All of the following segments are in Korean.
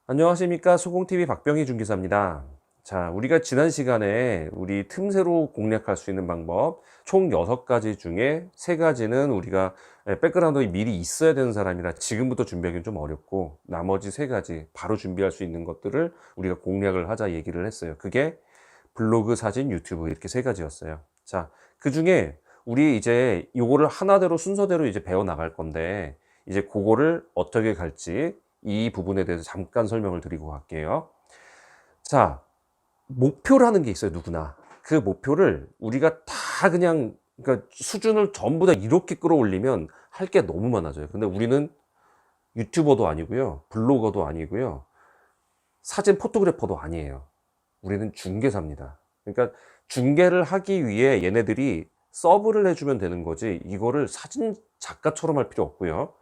안녕하십니까. 소공TV 박병희 중개사입니다. 자, 우리가 지난 시간에 우리 틈새로 공략할 수 있는 방법 총 6가지 중에 3가지는 우리가 백그라운드에 미리 있어야 되는 사람이라 지금부터 준비하기는 좀 어렵고, 나머지 3가지 바로 준비할 수 있는 것들을 우리가 공략을 하자 얘기를 했어요. 그게 블로그, 사진, 유튜브 이렇게 3가지였어요. 자, 그 중에 우리 이제 요거를 하나대로 순서대로 이제 배워 나갈 건데, 이제 그거를 어떻게 갈지 이 부분에 대해서 잠깐 설명을 드리고 갈게요. 자, 목표라는 게 있어요, 누구나. 그 목표를 우리가 다 그냥, 그러니까 수준을 전부 다 이렇게 끌어올리면 할 게 너무 많아져요. 근데 우리는 유튜버도 아니고요, 블로거도 아니고요, 사진 포토그래퍼도 아니에요. 우리는 중개사입니다. 그러니까 중개를 하기 위해 얘네들이 서브를 해주면 되는 거지, 이거를 사진 작가처럼 할 필요 없고요,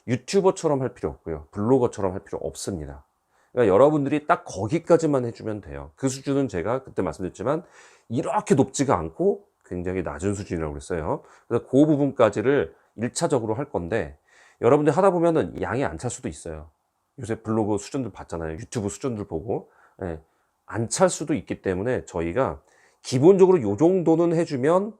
유튜버처럼 할 필요 없고요, 블로거처럼 할 필요 없습니다. 그러니까 여러분들이 딱 거기까지만 해주면 돼요. 그 수준은 제가 그때 말씀드렸지만 이렇게 높지가 않고 굉장히 낮은 수준이라고 그랬어요. 그래서 그 부분까지를 1차적으로 할 건데, 여러분들 하다 보면은 양이 안 찰 수도 있어요. 요새 블로그 수준들 봤잖아요. 유튜브 수준들 보고. 예, 안 찰 수도 있기 때문에 저희가 기본적으로 요 정도는 해주면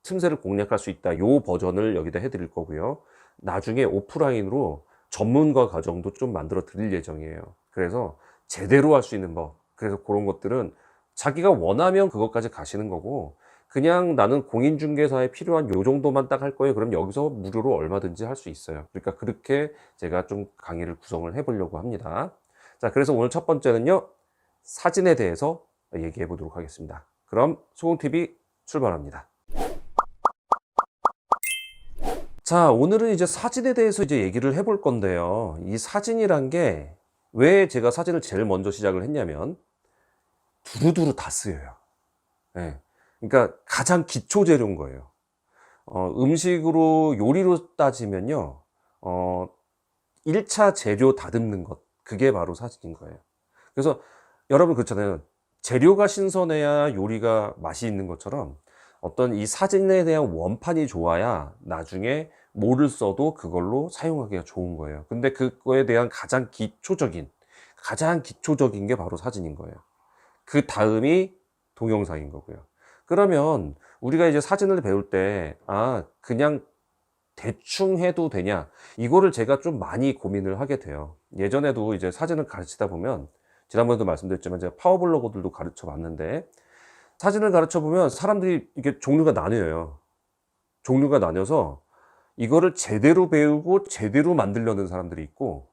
틈새를 공략할 수 있다, 요 버전을 여기다 해드릴 거고요. 나중에 오프라인으로 전문가 과정도 좀 만들어 드릴 예정이에요. 그래서 제대로 할 수 있는 법, 그래서 그런 것들은 자기가 원하면 그것까지 가시는 거고, 그냥 나는 공인중개사에 필요한 요 정도만 딱 할 거예요, 그럼 여기서 무료로 얼마든지 할 수 있어요. 그러니까 그렇게 제가 좀 강의를 구성을 해 보려고 합니다. 자, 그래서 오늘 첫 번째는요, 사진에 대해서 얘기해 보도록 하겠습니다. 그럼 소공TV 출발합니다. 자, 오늘은 이제 사진에 대해서 이제 얘기를 해볼 건데요. 이 사진이란 게 왜 제가 사진을 제일 먼저 시작을 했냐면, 두루두루 다 쓰여요. 예. 그러니까 가장 기초 재료인 거예요. 음식으로, 요리로 따지면요, 1차 재료 다듬는 것, 그게 바로 사진인 거예요. 그래서 여러분 그렇잖아요. 재료가 신선해야 요리가 맛이 있는 것처럼, 어떤 이 사진에 대한 원판이 좋아야 나중에 뭐를 써도 그걸로 사용하기가 좋은 거예요. 근데 그거에 대한 가장 기초적인 게 바로 사진인 거예요. 그 다음이 동영상인 거고요. 그러면 우리가 이제 사진을 배울 때, 그냥 대충 해도 되냐, 이거를 제가 좀 많이 고민을 하게 돼요. 예전에도 이제 사진을 가르치다 보면, 지난번에도 말씀드렸지만 제가 파워블로거들도 가르쳐 봤는데, 사진을 가르쳐 보면 사람들이 이게 종류가 나뉘어요. 종류가 나뉘어서 이거를 제대로 배우고 제대로 만들려는 사람들이 있고,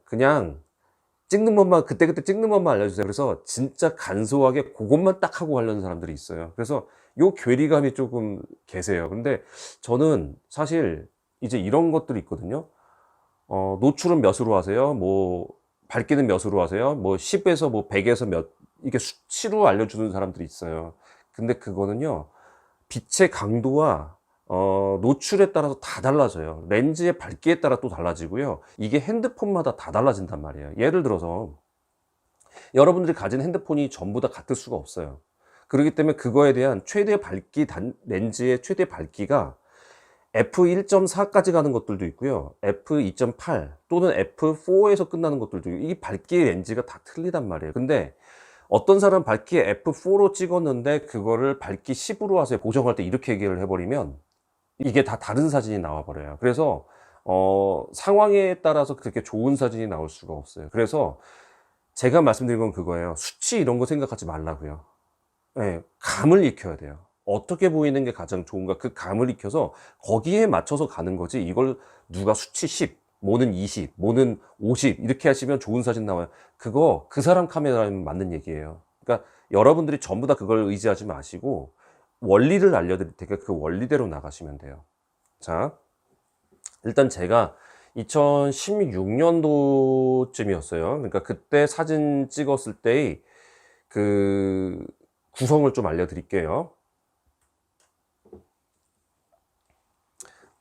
그냥 찍는 법만, 그때그때 찍는 법만 알려주세요, 그래서 진짜 간소하게 그것만 딱 하고 하려는 사람들이 있어요. 그래서 요 괴리감이 조금 계세요. 근데 저는 사실 이제 이런 것들이 있거든요. 노출은 몇으로 하세요? 뭐 밝기는 몇으로 하세요? 뭐 10에서 뭐 100에서 몇, 이게 수치로 알려주는 사람들이 있어요. 근데 그거는요, 빛의 강도와 노출에 따라서 다 달라져요. 렌즈의 밝기에 따라 또 달라지고요. 이게 핸드폰마다 다 달라진단 말이에요. 예를 들어서 여러분들이 가진 핸드폰이 전부 다 같을 수가 없어요. 그렇기 때문에 그거에 대한 최대 밝기, 렌즈의 최대 밝기가 f1.4까지 가는 것들도 있고요, f2.8 또는 f4에서 끝나는 것들도 있고, 이 밝기 렌즈가 다 틀리단 말이에요. 근데 어떤 사람 밝기 f4로 찍었는데 그거를 밝기 10으로 하세요, 보정할 때, 이렇게 얘기를 해버리면 이게 다 다른 사진이 나와 버려요. 그래서 상황에 따라서 그렇게 좋은 사진이 나올 수가 없어요. 그래서 제가 말씀드린 건 그거예요. 수치 이런 거 생각하지 말라고요. 예, 감을 익혀야 돼요. 어떻게 보이는 게 가장 좋은가, 그 감을 익혀서 거기에 맞춰서 가는 거지, 이걸 누가 수치 10, 뭐는 20, 뭐는 50 이렇게 하시면 좋은 사진 나와요. 그거 그 사람 카메라면 맞는 얘기예요. 그러니까 여러분들이 전부 다 그걸 의지하지 마시고 원리를 알려드릴 테니까 그 원리대로 나가시면 돼요. 자, 일단 제가 2016년도쯤이었어요. 그러니까 그때 사진 찍었을 때의 그 구성을 좀 알려드릴게요.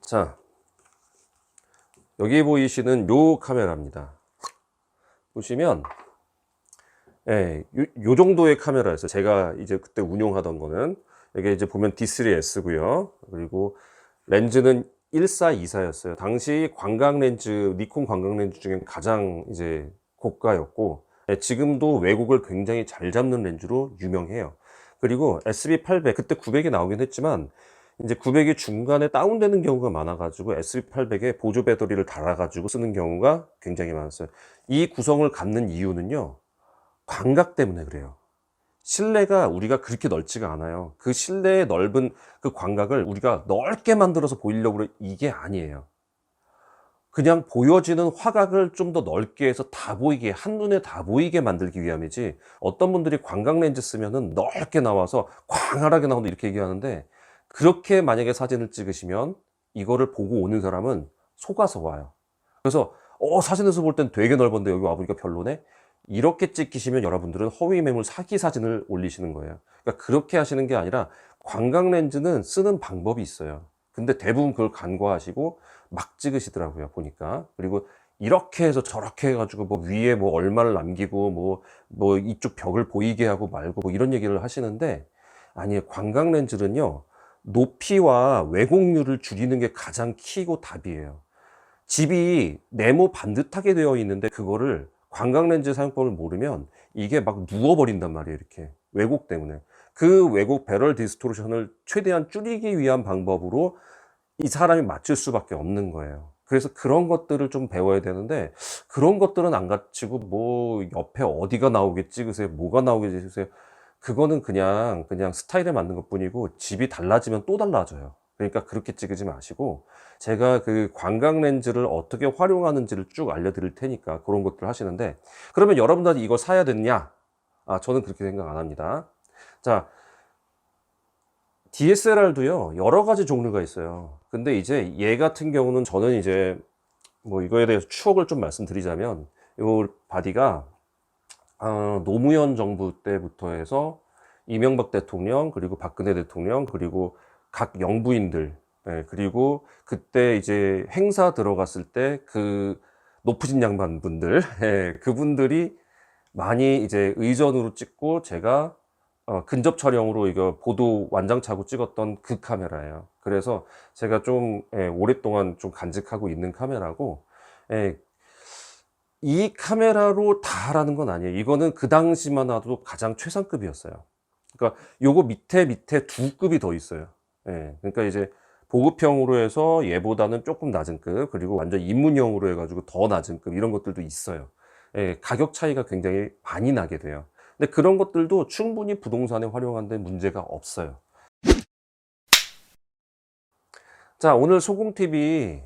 자, 여기 보이시는 요 카메라입니다. 보시면 요 정도의 카메라였어요. 제가 이제 그때 운용하던 거는. 여기 이제 보면 D3S고요. 그리고 렌즈는 1424였어요. 당시 관광 렌즈, 니콘 관광 렌즈 중에 가장 이제 고가였고, 지금도 왜곡을 굉장히 잘 잡는 렌즈로 유명해요. 그리고 SB800, 그때 900이 나오긴 했지만 이제 900이 중간에 다운되는 경우가 많아가지고 SB800에 보조 배터리를 달아가지고 쓰는 경우가 굉장히 많았어요. 이 구성을 갖는 이유는요, 광각 때문에 그래요. 실내가 우리가 그렇게 넓지가 않아요. 그 실내의 넓은 그 광각을 우리가 넓게 만들어서 보이려고 그래, 이게 아니에요. 그냥 보여지는 화각을 좀 더 넓게 해서 다 보이게, 한눈에 다 보이게 만들기 위함이지, 어떤 분들이 광각 렌즈 쓰면은 넓게 나와서 광활하게 나온다 이렇게 얘기하는데, 그렇게 만약에 사진을 찍으시면 이거를 보고 오는 사람은 속아서 와요. 그래서 사진에서 볼 땐 되게 넓은데 여기 와보니까 별로네? 이렇게 찍히시면 여러분들은 허위 매물 사기 사진을 올리시는 거예요. 그러니까 그렇게 하시는 게 아니라, 광각 렌즈는 쓰는 방법이 있어요. 근데 대부분 그걸 간과하시고 막 찍으시더라고요, 보니까. 그리고 이렇게 해서 저렇게 해가지고 뭐 위에 뭐 얼마를 남기고 뭐 이쪽 벽을 보이게 하고 말고 뭐 이런 얘기를 하시는데, 아니에요. 광각 렌즈는요, 높이와 왜곡률을 줄이는 게 가장 키고 답이에요. 집이 네모 반듯하게 되어 있는데 그거를 광각 렌즈 사용법을 모르면 이게 막 누워버린단 말이에요. 이렇게 왜곡 때문에. 그 왜곡 배럴 디스토션을 최대한 줄이기 위한 방법으로 이 사람이 맞출 수밖에 없는 거예요. 그래서 그런 것들을 좀 배워야 되는데, 그런 것들은 안 가르치고 뭐 옆에 어디가 나오게 찍으세요, 뭐가 나오게 찍으세요, 그거는 그냥 스타일에 맞는 것뿐이고 집이 달라지면 또 달라져요. 그러니까 그렇게 찍지 마시고, 제가 그 광각 렌즈를 어떻게 활용하는지를 쭉 알려드릴 테니까 그런 것들 하시는데, 그러면 여러분들이 이거 사야 되느냐? 저는 그렇게 생각 안 합니다. 자, DSLR도요, 여러 가지 종류가 있어요. 근데 이제 얘 같은 경우는, 저는 이제 뭐 이거에 대해서 추억을 좀 말씀드리자면, 요 바디가 노무현 정부 때부터 해서 이명박 대통령, 그리고 박근혜 대통령, 그리고 각 영부인들, 그리고 그때 이제 행사 들어갔을 때 그 높으신 양반 분들, 그분들이 많이 이제 의전으로 찍고, 제가 근접 촬영으로 이거 보도 완장차고 찍었던 그 카메라예요. 그래서 제가 좀 오랫동안 좀 간직하고 있는 카메라고, 이 카메라로 다 하라는 건 아니에요. 이거는 그 당시만 해도 가장 최상급이었어요. 그러니까 요거 밑에 두 급이 더 있어요. 그러니까 이제 보급형으로 해서 얘보다는 조금 낮은 급, 그리고 완전 입문형으로 해가지고 더 낮은 급, 이런 것들도 있어요. 가격 차이가 굉장히 많이 나게 돼요. 근데 그런 것들도 충분히 부동산에 활용하는데 문제가 없어요. 자, 오늘 소공TV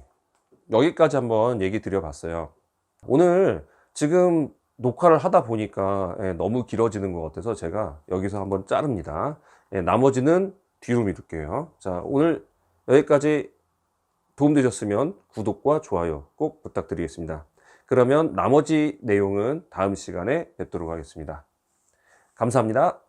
여기까지 한번 얘기 드려봤어요. 오늘 지금 녹화를 하다 보니까 너무 길어지는 것 같아서 제가 여기서 한번 자릅니다. 나머지는 뒤로 미룰게요. 자, 오늘 여기까지 도움되셨으면 구독과 좋아요 꼭 부탁드리겠습니다. 그러면 나머지 내용은 다음 시간에 뵙도록 하겠습니다. 감사합니다.